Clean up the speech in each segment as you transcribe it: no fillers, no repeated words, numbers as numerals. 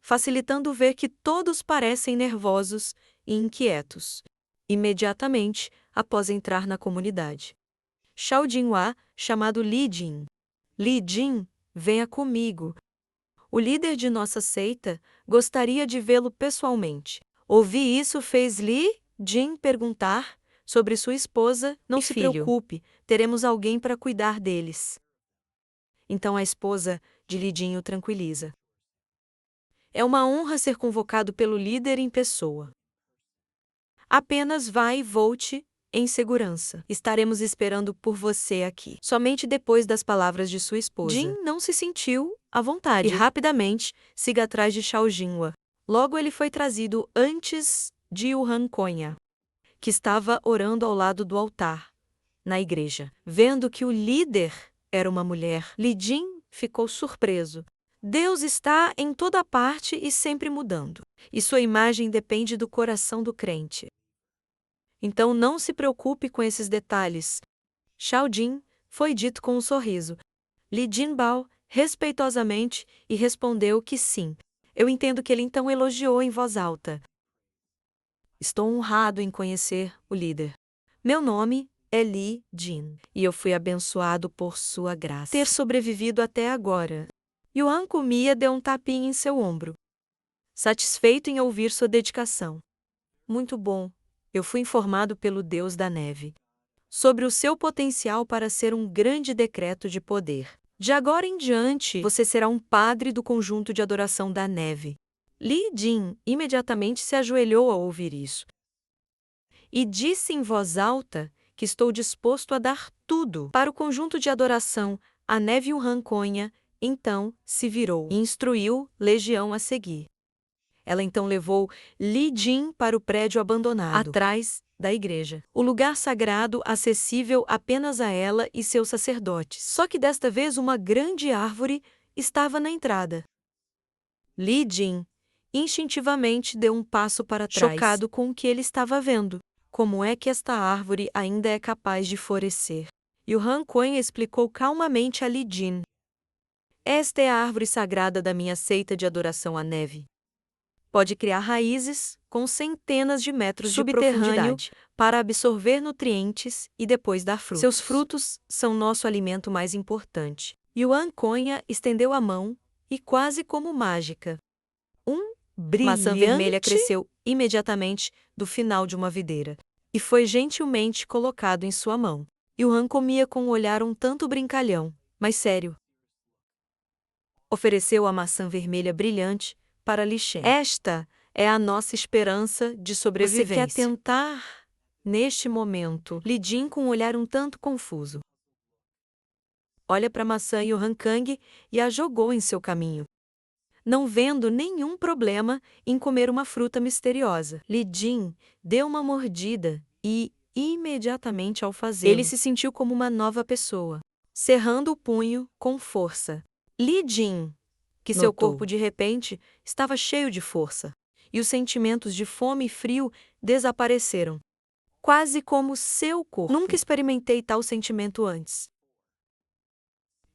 facilitando ver que todos parecem nervosos e inquietos. Imediatamente após entrar na comunidade, Xiao Jinhua, chamado Li Jin. Li Jin, venha comigo. O líder de nossa seita gostaria de vê-lo pessoalmente. Ouvir isso fez Li Jin perguntar sobre sua esposa. Não se preocupe, teremos alguém para cuidar deles. Então a esposa de Li Jin o tranquiliza. É uma honra ser convocado pelo líder em pessoa. Apenas vá e volte em segurança. Estaremos esperando por você aqui. Somente depois das palavras de sua esposa, Jin não se sentiu à vontade e rapidamente siga atrás de Xiao Jinhua. Logo ele foi trazido antes de Yuhan Conha, que estava orando ao lado do altar, na igreja. Vendo que o líder era uma mulher, Li Jin ficou surpreso. Deus está em toda parte e sempre mudando, e sua imagem depende do coração do crente. Então não se preocupe com esses detalhes. Xiao Jin foi dito com um sorriso. Li Jin bowou respeitosamente e respondeu que sim. Eu entendo que ele então elogiou em voz alta. Estou honrado em conhecer o líder. Meu nome é Li Jin, e eu fui abençoado por sua graça ter sobrevivido até agora. Yuan Kumia deu um tapinha em seu ombro, satisfeito em ouvir sua dedicação. Muito bom. Eu fui informado pelo Deus da Neve sobre o seu potencial para ser um grande decreto de poder. De agora em diante, você será um padre do conjunto de adoração da Neve. Li Jin imediatamente se ajoelhou ao ouvir isso e disse em voz alta que estou disposto a dar tudo para o conjunto de adoração, a Neve Yuhan Conha. Então se virou e instruiu Legião a seguir. Ela então levou Li Jin para o prédio abandonado, atrás da igreja. O lugar sagrado acessível apenas a ela e seus sacerdotes. Só que desta vez uma grande árvore estava na entrada. Li Jin instintivamente deu um passo para trás, chocado com o que ele estava vendo. Como é que esta árvore ainda é capaz de florescer? Yuhan Conha explicou calmamente a Li Jin. Esta é a árvore sagrada da minha seita de adoração à neve. Pode criar raízes com centenas de metros de profundidade para absorver nutrientes e depois dar frutos. Seus frutos são nosso alimento mais importante. Yuan Conha estendeu a mão e, quase como mágica, maçã vermelha cresceu imediatamente do final de uma videira e foi gentilmente colocado em sua mão. Yuan comia com um olhar um tanto brincalhão, mas sério. Ofereceu a maçã vermelha brilhante para Li Shen. Esta é a nossa esperança de sobrevivência. Você quer tentar? Neste momento, Li Jin com um olhar um tanto confuso olha para a maçã Yuhan Kang e a jogou em seu caminho, não vendo nenhum problema em comer uma fruta misteriosa. Li Jin deu uma mordida e, imediatamente ao fazê-lo, ele se sentiu como uma nova pessoa, cerrando o punho com força. Li Jin, que seu corpo de repente estava cheio de força, e os sentimentos de fome e frio desapareceram, quase como seu corpo. Nunca experimentei tal sentimento antes.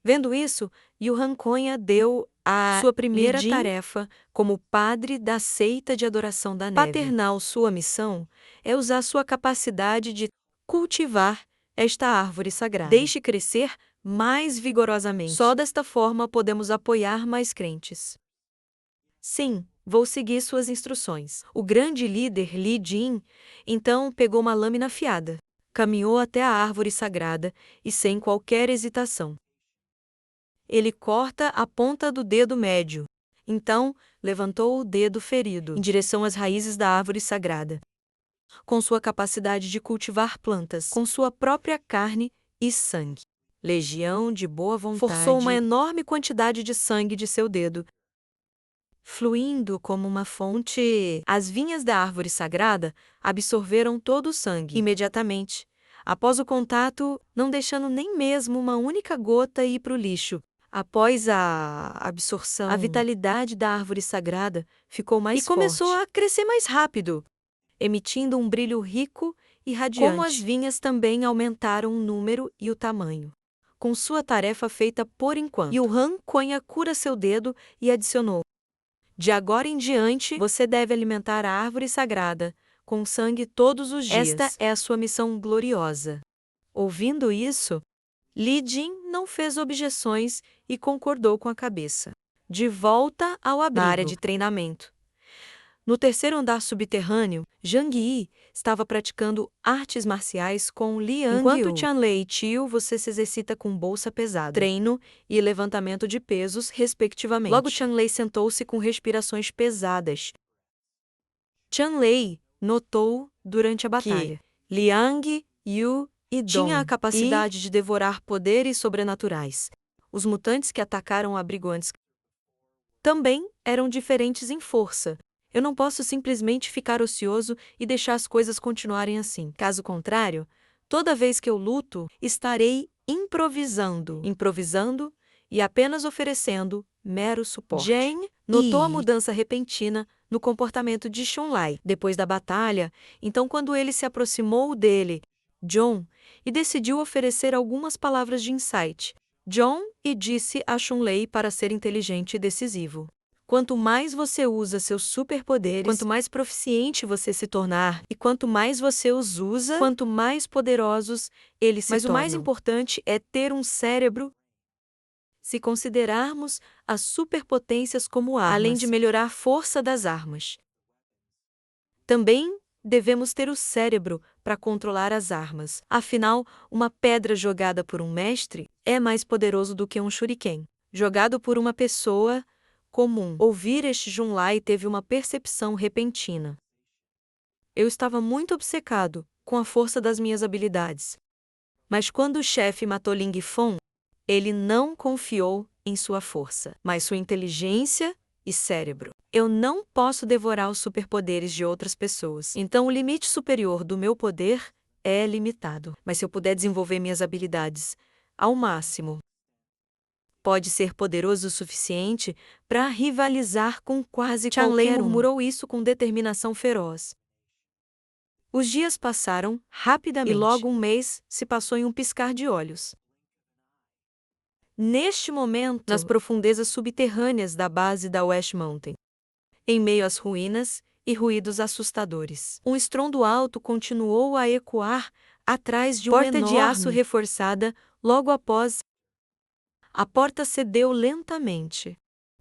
Vendo isso, Yuhan Conha deu a sua primeira tarefa como padre da seita de adoração da neve. Paternal, sua missão é usar sua capacidade de cultivar esta árvore sagrada. Deixe crescer mais vigorosamente. Só desta forma podemos apoiar mais crentes. Sim, vou seguir suas instruções. O grande líder Li Jin então pegou uma lâmina afiada, caminhou até a árvore sagrada e, sem qualquer hesitação, ele corta a ponta do dedo médio. Então, levantou o dedo ferido em direção às raízes da árvore sagrada. Com sua capacidade de cultivar plantas com sua própria carne e sangue, Legião de boa vontade forçou uma enorme quantidade de sangue de seu dedo, fluindo como uma fonte. As vinhas da árvore sagrada absorveram todo o sangue imediatamente, após o contato, não deixando nem mesmo uma única gota ir para o lixo. Após a absorção, a vitalidade da árvore sagrada ficou mais forte e começou a crescer mais rápido, emitindo um brilho rico e radiante. Como as vinhas também aumentaram o número e o tamanho. Com sua tarefa feita por enquanto, Yuhan Conha cura seu dedo e adicionou: De agora em diante, você deve alimentar a árvore sagrada com sangue todos os dias. Esta é a sua missão gloriosa. Ouvindo isso, Li Jin não fez objeções e concordou com a cabeça. De volta ao abrigo, na área de treinamento. No terceiro andar subterrâneo, Zhang Yi estava praticando artes marciais com Liang Yu. Enquanto Tianlei e Tio, você se exercita com bolsa pesada, treino e levantamento de pesos, respectivamente. Logo, Tianlei sentou-se com respirações pesadas. Tianlei notou, durante a batalha, que Liang Yu e Dong tinha a capacidade de devorar poderes sobrenaturais. Os mutantes que atacaram o abrigo antes também eram diferentes em força. Eu não posso simplesmente ficar ocioso e deixar as coisas continuarem assim. Caso contrário, toda vez que eu luto, estarei improvisando e apenas oferecendo mero suporte. Jane notou a mudança repentina no comportamento de Xunlai depois da batalha, então quando ele se aproximou dele, John, e decidiu oferecer algumas palavras de insight. John disse a Xunlei para ser inteligente e decisivo. Quanto mais você usa seus superpoderes, quanto mais proficiente você se tornar, e quanto mais você os usa, quanto mais poderosos eles se tornam. Mas o mais importante é ter um cérebro. Se considerarmos as superpotências como armas, além de melhorar a força das armas, também devemos ter o cérebro para controlar as armas. Afinal, uma pedra jogada por um mestre é mais poderoso do que um shuriken jogado por uma pessoa comum. Ouvir este Junlai teve uma percepção repentina. Eu estava muito obcecado com a força das minhas habilidades. Mas quando o chefe matou Ling Fong, ele não confiou em sua força, mas sua inteligência e cérebro. Eu não posso devorar os superpoderes de outras pessoas. Então o limite superior do meu poder é limitado. Mas se eu puder desenvolver minhas habilidades ao máximo, pode ser poderoso o suficiente para rivalizar com quase qualquer um. Murmurou isso com determinação feroz. Os dias passaram rapidamente e logo um mês se passou em um piscar de olhos. Neste momento, nas profundezas subterrâneas da base da West Mountain, em meio às ruínas e ruídos assustadores, um estrondo alto continuou a ecoar atrás de uma porta de aço reforçada logo após. A porta cedeu lentamente,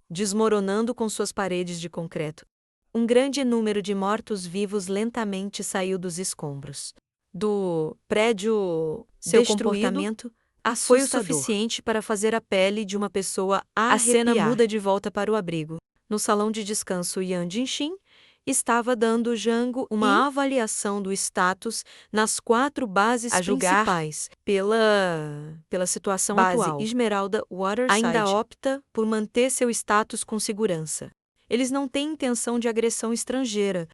desmoronando com suas paredes de concreto. Um grande número de mortos-vivos lentamente saiu dos escombros do prédio. Seu comportamento foi o suficiente para fazer a pele de uma pessoa arrepiar. A cena muda de volta para o abrigo. No salão de descanso, Yan Jinxin estava dando Jango uma avaliação do status nas 4 bases principais. Pela situação atual, Esmeralda Waterside ainda opta por manter seu status com segurança. Eles não têm intenção de agressão estrangeira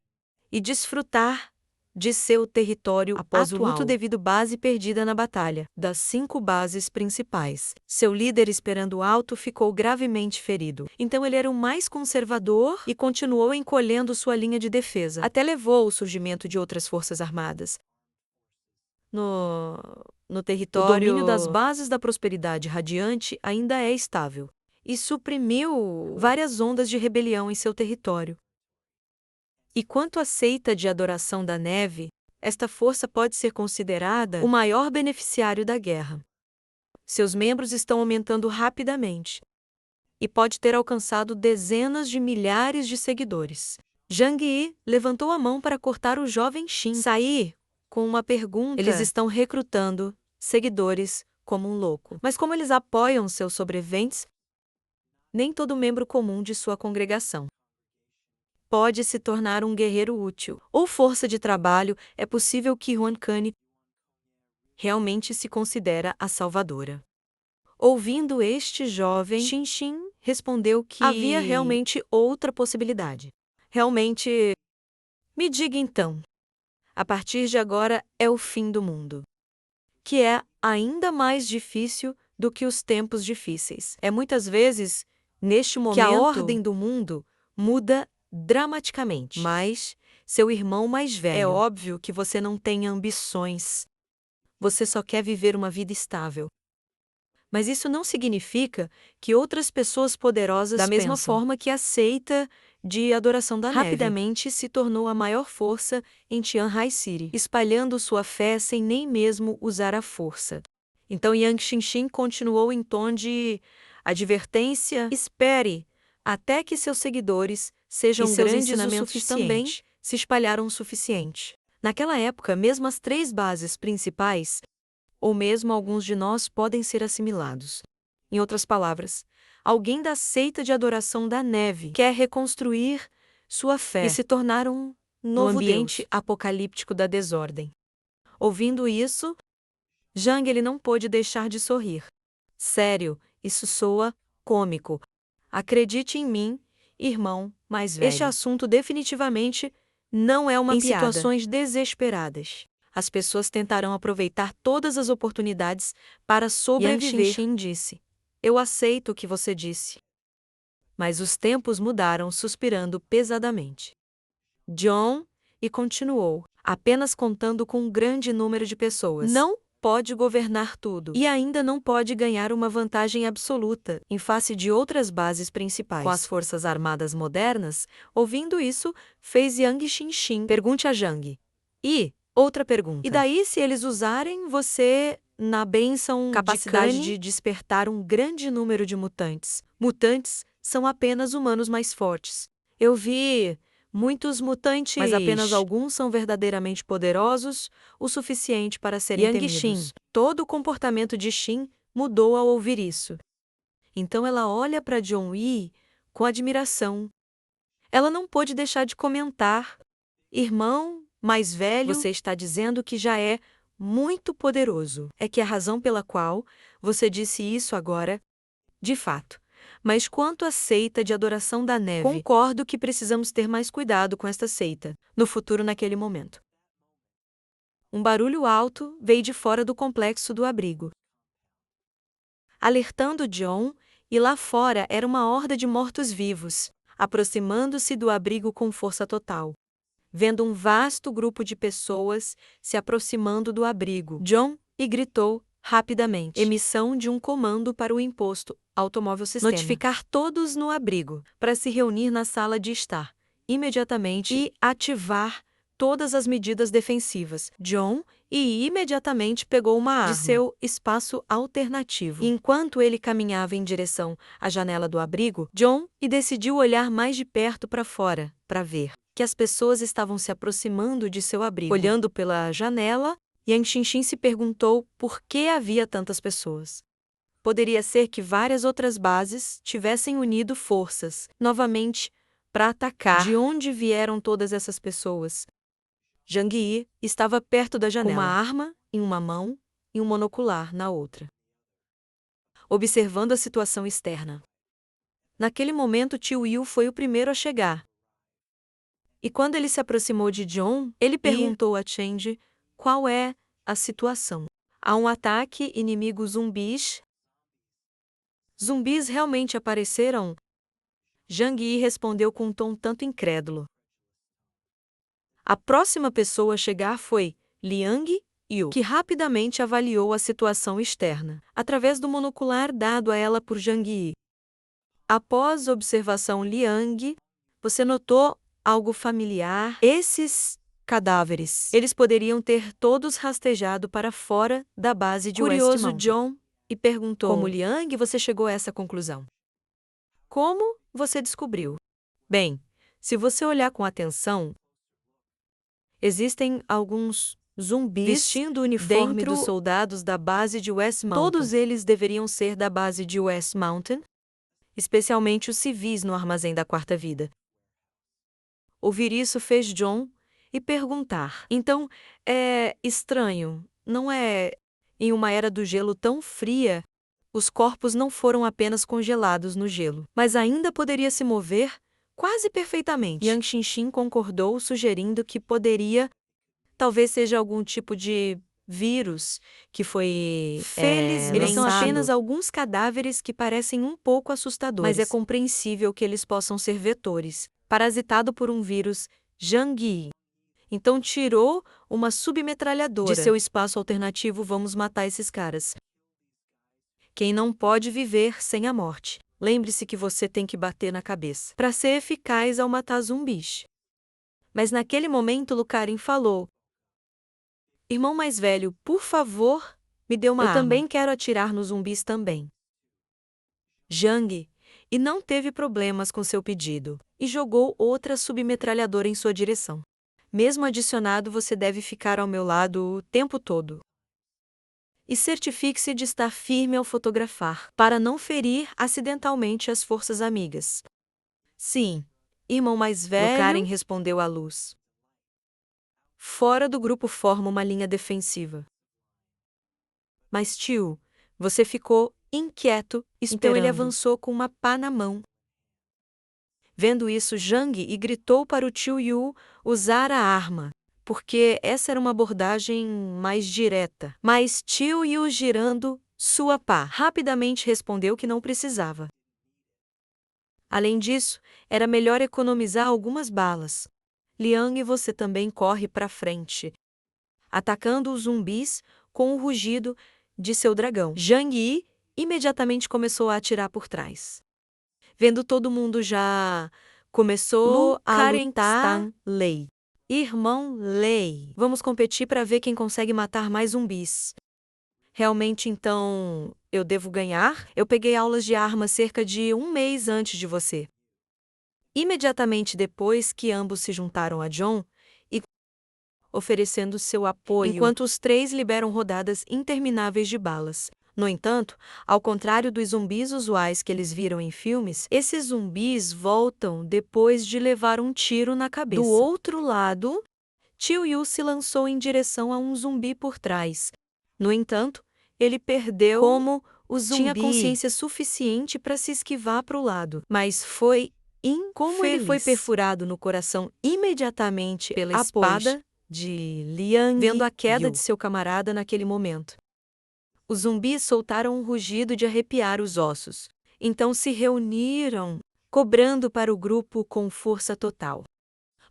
e desfrutar de seu território após o luto devido base perdida na batalha. Das 5 bases principais, seu líder Esperando Alto ficou gravemente ferido. Então ele era o mais conservador e continuou encolhendo sua linha de defesa. Até levou o surgimento de outras forças armadas. No território, o domínio das bases da prosperidade radiante ainda é estável e suprimiu várias ondas de rebelião em seu território. E quanto à seita de adoração da neve, esta força pode ser considerada o maior beneficiário da guerra. Seus membros estão aumentando rapidamente e pode ter alcançado dezenas de milhares de seguidores. Zhang Yi levantou a mão para cortar o jovem Xin sair com uma pergunta. Eles estão recrutando seguidores como um louco. Mas como eles apoiam seus sobreviventes? Nem todo membro comum de sua congregação pode se tornar um guerreiro útil ou força de trabalho. É possível que Huan Kane realmente se considera a salvadora. Ouvindo este jovem, Xin respondeu que havia realmente outra possibilidade. Realmente, me diga então, a partir de agora é o fim do mundo, que é ainda mais difícil do que os tempos difíceis. É muitas vezes, neste momento, que a ordem do mundo muda dramaticamente. Mas seu irmão mais velho, é óbvio que você não tem ambições. Você só quer viver uma vida estável. Mas isso não significa que outras pessoas poderosas da mesma forma que a seita de adoração da neve. Rapidamente se tornou a maior força em Tianhai City, espalhando sua fé sem nem mesmo usar a força. Então Yang Xinxin continuou em tom de advertência: espere até que seus seguidores sejam e seus grandes o ensinamentos suficiente. também Se espalharam o suficiente. Naquela época, mesmo as 3 bases principais, ou mesmo alguns de nós, podem ser assimilados. Em outras palavras, alguém da seita de adoração da neve quer reconstruir sua fé e se tornar um novo no ambiente Deus apocalíptico da desordem. Ouvindo isso, Zhang ele não pôde deixar de sorrir. Sério, isso soa cômico. Acredite em mim, irmão mais velho. Este assunto definitivamente não é uma Em piada. situações Desesperadas, as pessoas tentarão aproveitar todas as oportunidades para sobreviver. Yang Xinxin disse: eu aceito o que você disse. Mas os tempos mudaram, suspirando pesadamente. John, e continuou, apenas contando com um grande número de pessoas. Não pode governar tudo. E ainda não pode ganhar uma vantagem absoluta em face de outras bases principais. Com as forças armadas modernas, ouvindo isso, fez Yang Xinxin. Pergunte a Zhang. E, outra pergunta. E daí se eles usarem você na bênção capacidade de despertar um grande número de mutantes? Mutantes são apenas humanos mais fortes. Eu vi muitos mutantes, mas apenas alguns são verdadeiramente poderosos o suficiente para serem Yang temidos. Xin. Todo o comportamento de Xin mudou ao ouvir isso. Então ela olha para John Yi com admiração. Ela não pôde deixar de comentar: irmão mais velho, você está dizendo que já é muito poderoso. É que a razão pela qual você disse isso agora, de fato. Mas quanto à seita de adoração da neve, concordo que precisamos ter mais cuidado com esta seita, no futuro naquele momento. Um barulho alto veio de fora do complexo do abrigo, alertando John, e lá fora era uma horda de mortos-vivos, aproximando-se do abrigo com força total. Vendo um vasto grupo de pessoas se aproximando do abrigo, John e gritou rapidamente: emissão de um comando para o imposto automóvel sistema. Notificar todos no abrigo para se reunir na sala de estar imediatamente e ativar todas as medidas defensivas. John imediatamente pegou uma arma de seu espaço alternativo. Enquanto ele caminhava em direção à janela do abrigo, John decidiu olhar mais de perto para fora para ver que as pessoas estavam se aproximando de seu abrigo. Olhando pela janela, Yang Xinxin se perguntou por que havia tantas pessoas. Poderia ser que várias outras bases tivessem unido forças, novamente, para atacar. De onde vieram todas essas pessoas? Zhang Yi estava perto da janela, com uma arma em uma mão e um monocular na outra, observando a situação externa. Naquele momento, Tio Yu foi o primeiro a chegar. E quando ele se aproximou de John, ele perguntou a Change qual é a situação. Há um ataque inimigo zumbis? Zumbis realmente apareceram? Zhang Yi respondeu com um tom tanto incrédulo. A próxima pessoa a chegar foi Liang Yu, que rapidamente avaliou a situação externa, através do monocular dado a ela por Zhang Yi. Após observação Liang, você notou algo familiar? Esses cadáveres, eles poderiam ter todos rastejado para fora da base de West Mountain. Curioso John, e perguntou: como Liang você chegou a essa conclusão? Como você descobriu? Bem, se você olhar com atenção, existem alguns zumbis vestindo o uniforme dos soldados da base de West Mountain. Todos eles deveriam ser da base de West Mountain, especialmente os civis no armazém da Quarta Vida. Ouvir isso fez John e perguntar: então, é estranho, não é? Em uma era do gelo tão fria, os corpos não foram apenas congelados no gelo, mas ainda poderia se mover quase perfeitamente. Yang Xinxin concordou, sugerindo que talvez seja algum tipo de vírus que foi eles são apenas alguns cadáveres que parecem um pouco assustadores, mas é compreensível que eles possam ser vetores, parasitado por um vírus. Zhang Yi então tirou uma submetralhadora de seu espaço alternativo. Vamos matar esses caras. Quem não pode viver sem a morte? Lembre-se que você tem que bater na cabeça para ser eficaz ao matar zumbis. Mas naquele momento Lucarin falou: Irmão mais velho, por favor, me dê uma arma. Eu também quero atirar nos zumbis também. Zhang, e não teve problemas com seu pedido, e jogou outra submetralhadora em sua direção. Mesmo adicionado, você deve ficar ao meu lado o tempo todo. E certifique-se de estar firme ao fotografar, para não ferir acidentalmente as forças amigas. Sim, irmão mais velho, Lucarin respondeu à luz. Fora do grupo forma uma linha defensiva. Mas tio, você ficou inquieto, esperando. Então ele avançou com uma pá na mão. Vendo isso, Zhang e gritou para o tio Yu usar a arma, porque essa era uma abordagem mais direta. Mas tio Yu, girando sua pá, rapidamente respondeu que não precisava. Além disso, era melhor economizar algumas balas. Liang, você também corre para frente, atacando os zumbis com o rugido de seu dragão. Zhang Yi imediatamente começou a atirar por trás. Vendo todo mundo já começou a lutar, Lei. Irmão Lei, vamos competir para ver quem consegue matar mais zumbis. Realmente, então, eu devo ganhar? Eu peguei aulas de arma cerca de 1 mês antes de você. Imediatamente depois que ambos se juntaram a John e oferecendo seu apoio, enquanto os três liberam rodadas intermináveis de balas. No entanto, ao contrário dos zumbis usuais que eles viram em filmes, esses zumbis voltam depois de levar um tiro na cabeça. Do outro lado, tio Yu se lançou em direção a um zumbi por trás. No entanto, ele perdeu como o zumbi tinha consciência suficiente para se esquivar para o lado, mas foi infeliz. Como ele foi perfurado no coração imediatamente pela espada de Liang, vendo a queda de seu camarada naquele momento. Os zumbis soltaram um rugido de arrepiar os ossos. Então se reuniram, cobrando para o grupo com força total.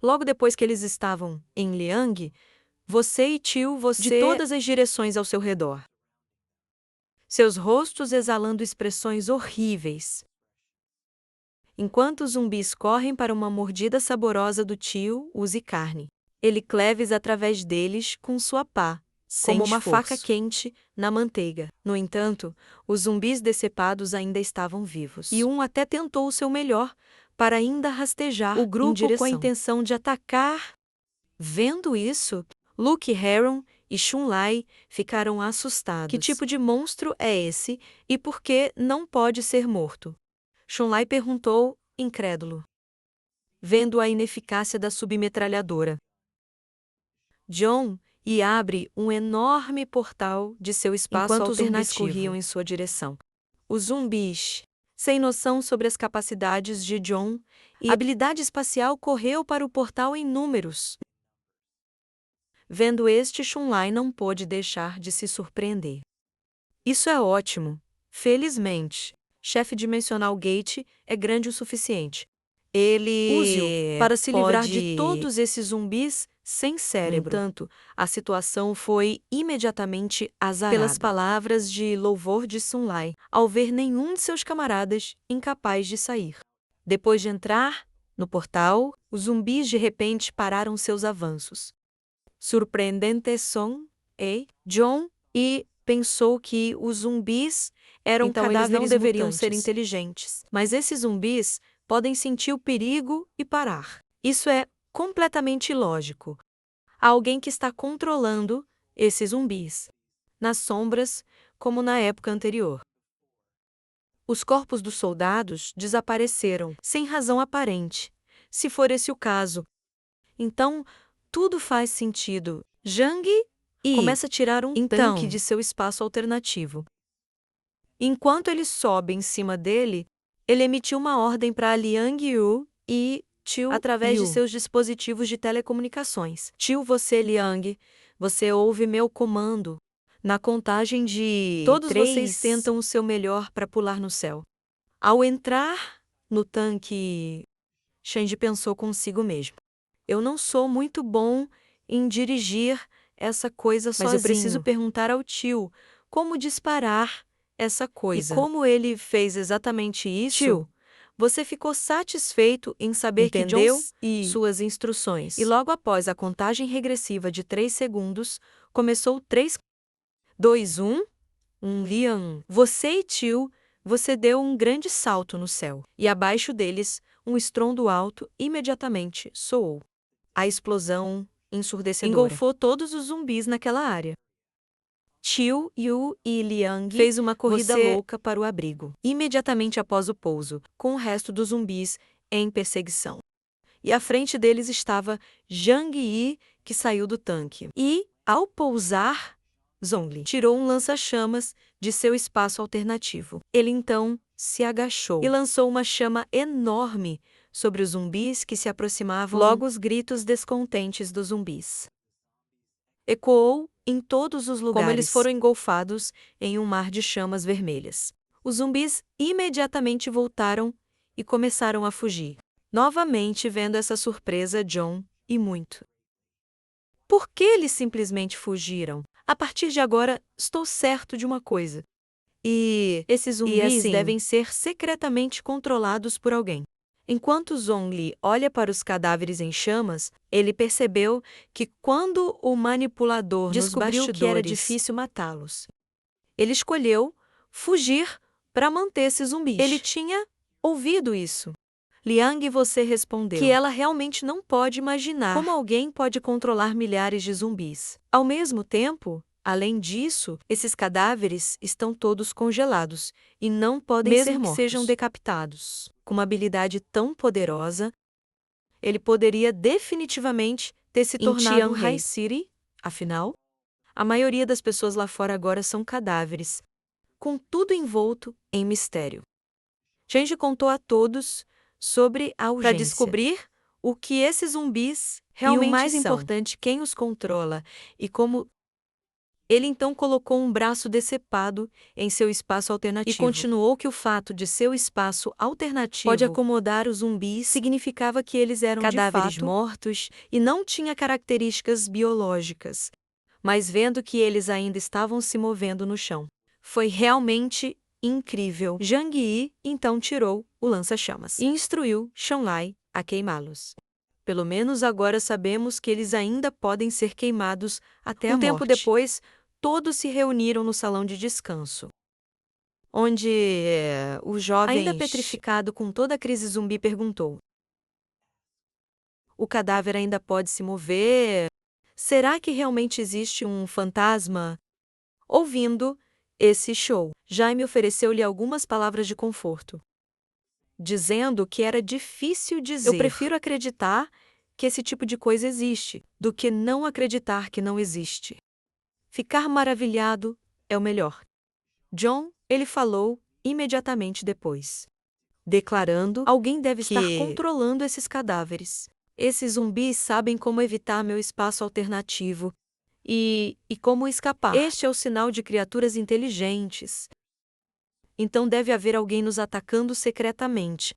Logo depois que eles estavam em Liang, você e tio, de todas as direções ao seu redor. Seus rostos exalando expressões horríveis. Enquanto os zumbis correm para uma mordida saborosa do tio, use carne. Ele cleves através deles com sua pá, como uma faca quente na manteiga. No entanto, os zumbis decepados ainda estavam vivos. E um até tentou o seu melhor para ainda rastejar o grupo com a intenção de atacar. Vendo isso, Luke Heron e Chun-Lai ficaram assustados. Que tipo de monstro é esse e por que não pode ser morto? Chun-Lai perguntou, incrédulo, vendo a ineficácia da submetralhadora. John e abre um enorme portal de seu espaço enquanto os zumbis corriam em sua direção. Os zumbis, sem noção sobre as capacidades de John e habilidade espacial, correu para o portal em números. Vendo este, Chun-Lai não pôde deixar de se surpreender. Isso é ótimo. Felizmente, chefe dimensional Gate é grande o suficiente. Ele use-o para se livrar de todos esses zumbis sem cérebro. No entanto, a situação foi imediatamente azarada pelas palavras de louvor de Chun-Lai, ao ver nenhum de seus camaradas incapaz de sair. Depois de entrar no portal, os zumbis de repente pararam seus avanços. Surpreendente som, John e pensou que os zumbis eram então cadáveres eles não deveriam ser inteligentes. Mas esses zumbis podem sentir o perigo e parar. Isso é completamente ilógico. Há alguém que está controlando esses zumbis. Nas sombras, como na época anterior. Os corpos dos soldados desapareceram, sem razão aparente. Se for esse o caso, então tudo faz sentido. Zhang começa a tirar um tanque de seu espaço alternativo. Enquanto ele sobe em cima dele, ele emitiu uma ordem para Liang Yu e Tio através de seus dispositivos de telecomunicações. Tio, você, Liang, você ouve meu comando. Na contagem de todos 3, vocês tentam o seu melhor para pular no céu. Ao entrar no tanque, Shenji pensou consigo mesmo. Eu não sou muito bom em dirigir essa coisa sozinho. Mas eu preciso perguntar ao tio como disparar essa coisa. E como ele fez exatamente isso? Tio, você ficou satisfeito em saber que Entendeu? John suas instruções. E logo após a contagem regressiva de 3 segundos, começou 3, 2, 1. Liam, Você e Tio, você deu um grande salto no céu. E abaixo deles, um estrondo alto imediatamente soou. A explosão ensurdecedora engolfou todos os zumbis naquela área. Tio, Yu e Liang Fez uma corrida você louca para o abrigo. imediatamente após o pouso, com o resto dos zumbis em perseguição. E à frente deles estava Zhang Yi, que saiu do tanque. E, ao pousar, Zhongli tirou um lança-chamas de seu espaço alternativo. Ele então se agachou e lançou uma chama enorme sobre os zumbis que se aproximavam. Logo os gritos descontentes dos zumbis ecoou em todos os lugares, Como eles foram engolfados em um mar de chamas vermelhas. Os zumbis imediatamente voltaram e começaram a fugir. Novamente vendo essa surpresa, John e muito. Por que eles simplesmente fugiram? A partir de agora, estou certo de uma coisa. E esses zumbis assim, devem ser secretamente controlados por alguém. Enquanto Zhongli olha para os cadáveres em chamas, ele percebeu que quando o manipulador descobriu que era difícil matá-los, ele escolheu fugir para manter esses zumbis. Ele tinha ouvido isso. Liang, você respondeu que ela realmente não pode imaginar como alguém pode controlar milhares de zumbis. Ao mesmo tempo, além disso, esses cadáveres estão todos congelados e não podem Mesmo ser que mortos. sejam decapitados. Com uma habilidade tão poderosa, ele poderia definitivamente ter se Em tornado um Tianhai rei. City. Afinal, a maioria das pessoas lá fora agora são cadáveres, com tudo envolto em mistério. Change contou a todos sobre a urgência para descobrir o que esses zumbis realmente E o mais são, importante, quem os controla e como. Ele então colocou um braço decepado em seu espaço alternativo E continuou que o fato de seu espaço alternativo pode acomodar os zumbis, significava que eles eram cadáveres de fato mortos e não tinha características biológicas. Mas vendo que eles ainda estavam se movendo no chão, foi realmente incrível. Zhang Yi então tirou o lança-chamas e instruiu Shanlai a queimá-los. Pelo menos agora sabemos que eles ainda podem ser queimados até a morte. Tempo depois, todos se reuniram no salão de descanso, onde o jovem, ainda petrificado com toda a crise zumbi, perguntou: o cadáver ainda pode se mover? Será que realmente existe um fantasma? Ouvindo esse show, Jaime ofereceu-lhe algumas palavras de conforto, dizendo que era difícil dizer. Eu prefiro acreditar que esse tipo de coisa existe, do que não acreditar que não existe. Ficar maravilhado é o melhor. John, ele falou imediatamente depois, declarando: alguém deve estar controlando esses cadáveres. Esses zumbis sabem como evitar meu espaço alternativo e como escapar. Este é o sinal de criaturas inteligentes. Então deve haver alguém nos atacando secretamente.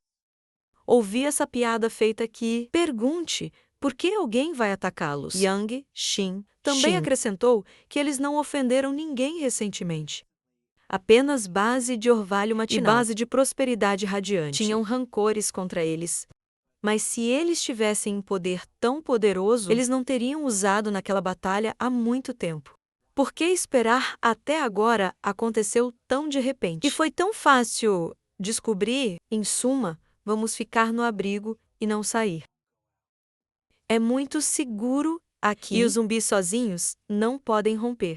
Ouvi essa piada feita aqui. Pergunte, por que alguém vai atacá-los? Yang Xin também acrescentou que eles não ofenderam ninguém recentemente. Apenas base de orvalho matinal e base de prosperidade radiante tinham rancores contra eles. Mas se eles tivessem um poder tão poderoso, eles não teriam usado naquela batalha há muito tempo. Por que esperar até agora aconteceu tão de repente? E foi tão fácil descobrir, em suma, vamos ficar no abrigo e não sair. É muito seguro aqui e os zumbis sozinhos não podem romper.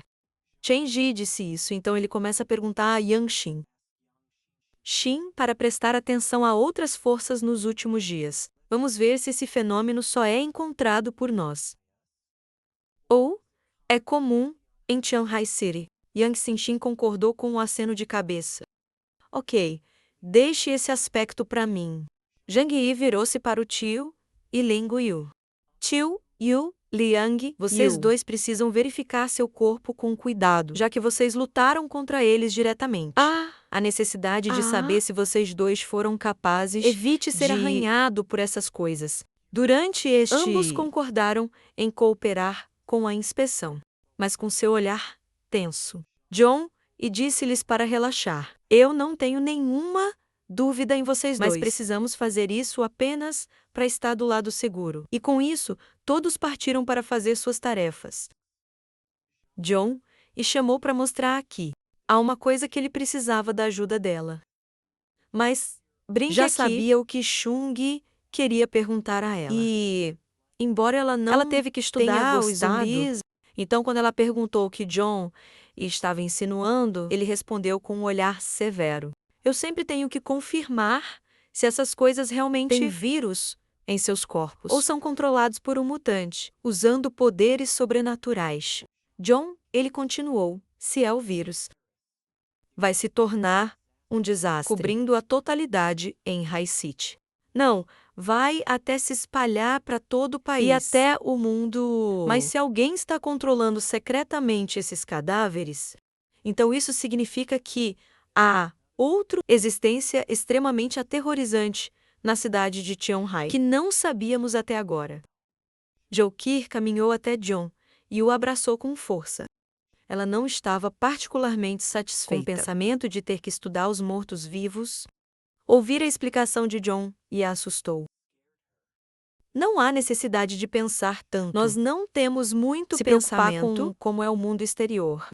Chen Ji disse isso, então ele começa a perguntar a Yang Xin. Xin, para prestar atenção a outras forças nos últimos dias. Vamos ver se esse fenômeno só é encontrado por nós. Ou é comum em Tianhai City. Yang Xinxin concordou com um aceno de cabeça. Ok, deixe esse aspecto para mim. Zhang Yi virou-se para o tio e Ling Yu. Tio, Yu, Liang, vocês dois precisam verificar seu corpo com cuidado, já que vocês lutaram contra eles diretamente. A necessidade de saber se vocês dois foram capazes. Evite ser arranhado por essas coisas. Durante este, ambos concordaram em cooperar com a inspeção, mas com seu olhar tenso. John e disse-lhes para relaxar. Eu não tenho nenhuma dúvida em vocês dois. Mas precisamos fazer isso apenas para estar do lado seguro. E com isso, todos partiram para fazer suas tarefas. John e chamou para mostrar aqui. Há uma coisa que ele precisava da ajuda dela. Mas Brinque já aqui. sabia o que Chung queria perguntar a ela. E, embora ela não teve que tenha estudar os gostado, zumbis. então quando ela perguntou o que John estava insinuando, ele respondeu com um olhar severo. Eu sempre tenho que confirmar se essas coisas realmente têm vírus em seus corpos ou são controlados por um mutante, usando poderes sobrenaturais. John, ele continuou, se é o vírus, vai se tornar um desastre, cobrindo a totalidade em High City. Não, vai até se espalhar para todo o país. E até o mundo. Mas se alguém está controlando secretamente esses cadáveres, então isso significa que há outra existência extremamente aterrorizante na cidade de Tionghai, que não sabíamos até agora. Joukir caminhou até John e o abraçou com força. Ela não estava particularmente satisfeita com o pensamento de ter que estudar os mortos-vivos. Ouvir a explicação de John e a assustou. Não há necessidade de pensar tanto. Nós não temos muito Se preocupar pensamento com como é o mundo exterior.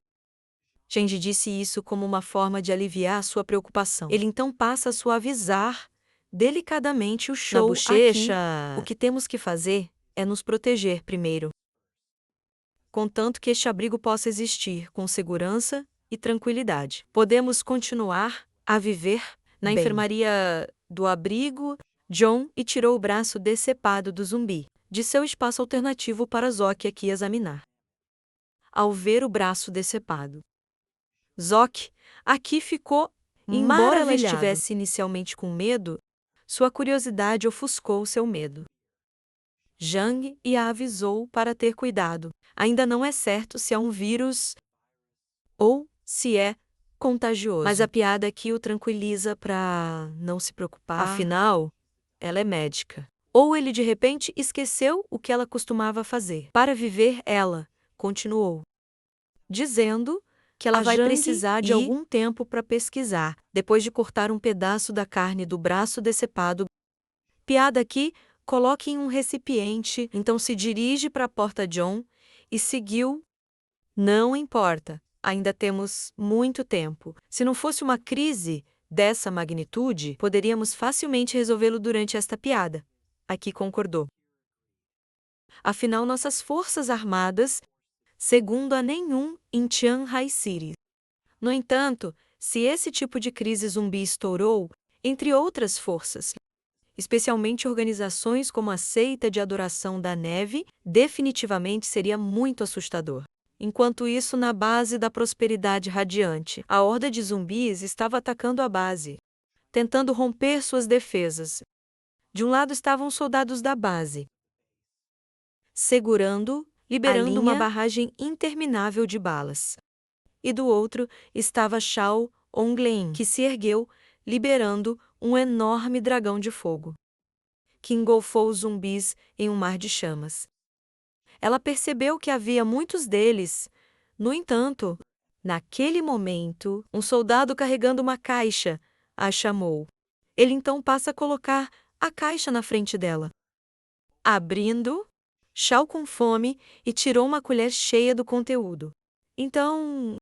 Shenji disse isso como uma forma de aliviar sua preocupação. Ele então passa a suavizar delicadamente o show Na bochecha. aqui. O que temos que fazer é nos proteger primeiro, contanto que este abrigo possa existir com segurança e tranquilidade. Podemos continuar a viver na Bem. enfermaria do abrigo. John e tirou o braço decepado do zumbi de seu espaço alternativo para Zoc aqui examinar. Ao ver o braço decepado, Zoc aqui ficou embora ela Maravilhado. estivesse inicialmente com medo, sua curiosidade ofuscou seu medo. Zhang e a avisou para ter cuidado. Ainda não é certo se é um vírus ou se é contagioso. Mas a piada aqui o tranquiliza para não se preocupar. Afinal, ela é médica. Ou ele de repente esqueceu o que ela costumava fazer. Para viver, ela continuou, dizendo que ela vai Zhang precisar de algum tempo para pesquisar, depois de cortar um pedaço da carne do braço decepado. Piada aqui, coloque em um recipiente, então se dirige para a porta John e seguiu. Não importa, ainda temos muito tempo. Se não fosse uma crise dessa magnitude, poderíamos facilmente resolvê-lo durante esta piada. Aqui concordou. Afinal, nossas forças armadas, segundo a nenhum em Tionghai City. No entanto, se esse tipo de crise zumbi estourou, entre outras forças, especialmente organizações como a Seita de Adoração da Neve, definitivamente seria muito assustador. Enquanto isso, na base da Prosperidade Radiante, a horda de zumbis estava atacando a base, tentando romper suas defesas. De um lado estavam soldados da base, liberando uma barragem interminável de balas. E do outro estava Shao Onglen, que se ergueu, liberando um enorme dragão de fogo, que engolfou os zumbis em um mar de chamas. Ela percebeu que havia muitos deles. No entanto, naquele momento, um soldado carregando uma caixa a chamou. Ele então passa a colocar a caixa na frente dela. Abrindo, Shao com fome e tirou uma colher cheia do conteúdo. Então,